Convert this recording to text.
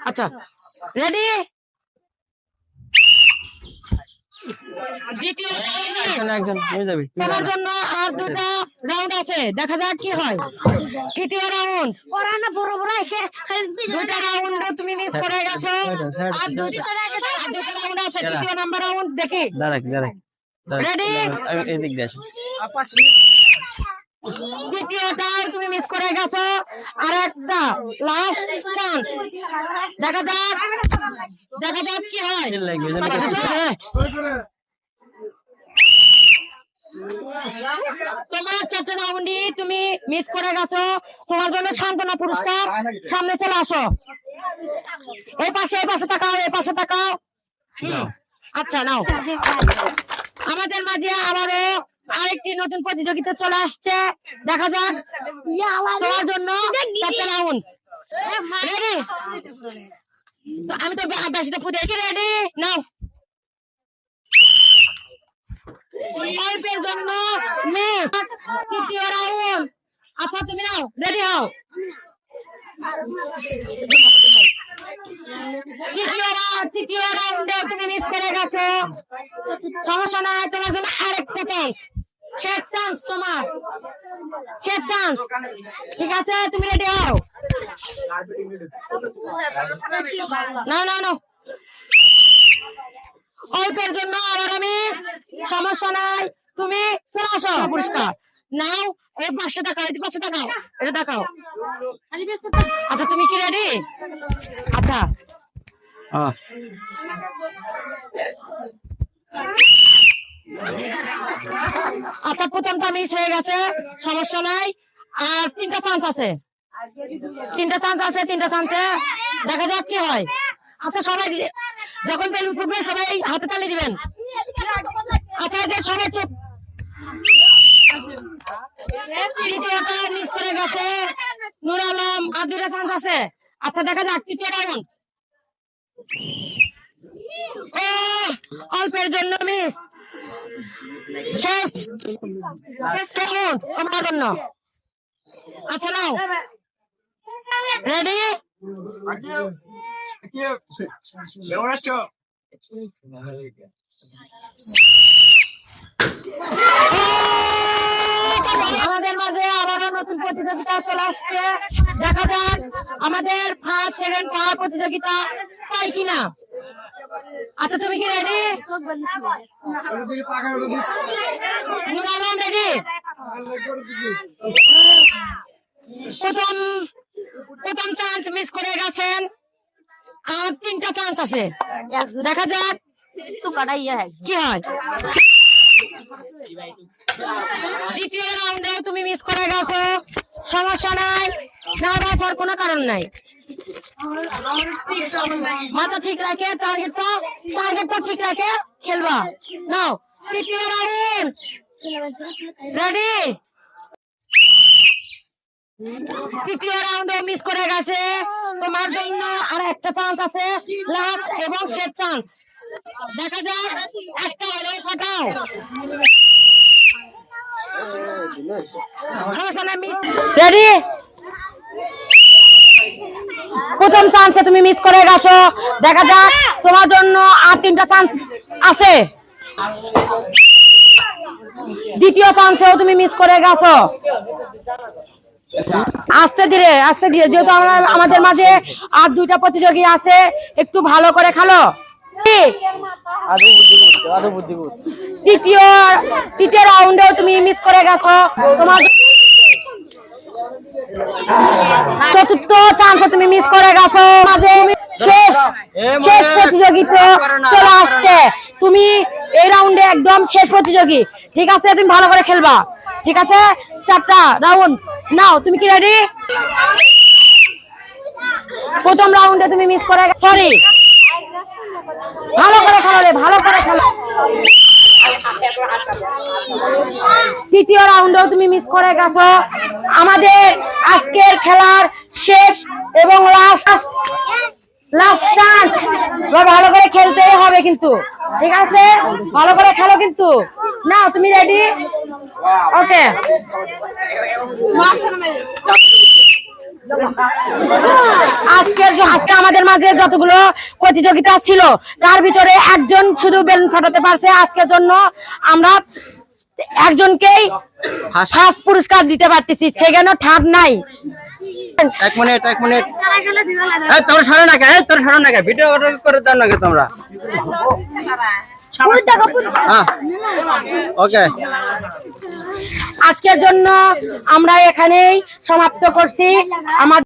আচ্ছা রেডি দ্বিতীয় তোমার জন্য আর দুটো রাউন্ড আছে দেখা যাক কি হয় তৃতীয় রাউন্ড বড় বড় এসে দুটো রাউন্ড তুমি মিস করে গেছো আর দুটো রাউন্ড আছে তৃতীয় নাম্বার রাউন্ড দেখি রেডি এদিক দিয়ে দ্বিতীয়টাও তুমি মিস করে গেছো আর একটা লাস্ট চান্স দেখা যাক কি হয় তোমার চারটে রাউন্ডই তুমি মিস করে গেছো তোমার জন্য সান্ত্বনা পুরস্কার সামনে চলে আসো এই পাশে তাকাও আচ্ছা নাও আমাদের মাঝে আবারও আরেকটি নতুন প্রতিযোগিতা চলে আসছে দেখা যাক তোমার জন্য চারটে রাউন্ড রেডি আমি তো বেশিটা ফুটে রেডি নাও অল্পের জন্য মিস তৃতীয় রাউন্ড আচ্ছা তুমি নাও রেডি হও তৃতীয় রাউন্ডে তুমি মিস করে গেছো সমস্যা নাই তোমার জন্য আরেকটা চান্স শেষ চান্স ঠিক আছে তুমি রেডি হও নাও অল্পের জন্য আবার আমি সমস্যা নাই তুমি চলে আসো পুরস্কার নাও এই পাশে তাকাও এটা দেখাও আচ্ছা তুমি কি রেডি আচ্ছা আচ্ছা প্রথমটা মিস হয়ে গেছে সমস্যা নাই আর তিনটা চান্স আছে তিনটা চান্সে দেখা যাক কি হয় আচ্ছা সবাই যখন বেলুন ফুটবে সবাই হাতে তালি দিবেন আচ্ছা যে সবাই চুপ তৃতীয়টা মিস করে গেছে নূর আলম আর দুটা চান্স আছে আচ্ছা দেখা যাক তৃতীয় রাউন্ড অল্পের জন্য মিস শেষ আমার জন্য আচ্ছা নাও রেডি আমাদের মাঝে আবারও নতুন প্রতিযোগিতা চলে আসছে দেখা যাক আমাদের ফার্স্ট সেকেন্ড থার্ড প্রতিযোগিতা পাই কিনা আচ্ছা তুমি কি রেডি রেডি প্রথম চান্স মিস করে গেছেন আর তিনটা চান্স আছে দেখা যাক কি হয় দ্বিতীয় রাউন্ডে তুমি মিস করে গেছো সমস্যা নাই নার্ভাস হওয়ার কোনো কারণ নাই মাথা ঠিক রাখে টার্গেটটা ঠিক রাখে খেলবা নাও তৃতীয় রাউন্ড রেডি তৃতীয় রাউন্ডে মিস করে গেছে তোমার জন্য আর একটা চান্স আছে লাস্ট এবং শেষ চান্স দেখা যাক একটা হলেও ফাটাও রেডি প্রথম চান্সে তুমি মিস করে গেছো দেখা যাক তোমার জন্য আর তিনটা চান্স আছে দ্বিতীয় চান্সেও তুমি মিস করে গেছো আস্তে ধীরে যেহেতু আমাদের মাঝে আর দুইটা প্রতিযোগী আছে একটু ভালো করে খেলো তৃতীয় রাউন্ডেও তুমি মিস করে গেছো তোমার চতুর্থ চান্সে তুমি মিস করে গেছো মাঝে শেষ প্রতিযোগিতা চলে আসছে তুমি এই রাউন্ডে একদম শেষ প্রতিযোগী ঠিক আছে তুমি ভালো করে খেলবা ঠিক আছে চারটা রাউন্ড নাও তুমি কি রেডি প্রথম রাউন্ডে তুমি মিস করে সরি ভালো করে খেলো তৃতীয় রাউন্ডেও তুমি মিস করে গেছো আমাদের আজকের খেলার শেষ এবং লাস্ট চান্স ভালো করে খেলতেই হবে কিন্তু ঠিক আছে ভালো করে খেলো কিন্তু নাও তুমি রেডি ওকে আজকে আমাদের মাঝে যতগুলো প্রতিযোগিতা ছিল তার ভিতরে একজন শুধু বেলুন ফাটাতে পারছে। আজকের জন্য আমরা একজনকেই ফার্স্ট পুরস্কার দিতে পারতেছি, সেকেন্ড ও থার্ড নাই। এক মিনিট তোর সরো না ভিডিও অর্ডার করে দাও নাকি তোমরা? ওকে, আজকের জন্য আমরা এখানেই সমাপ্ত করছি। আমাদের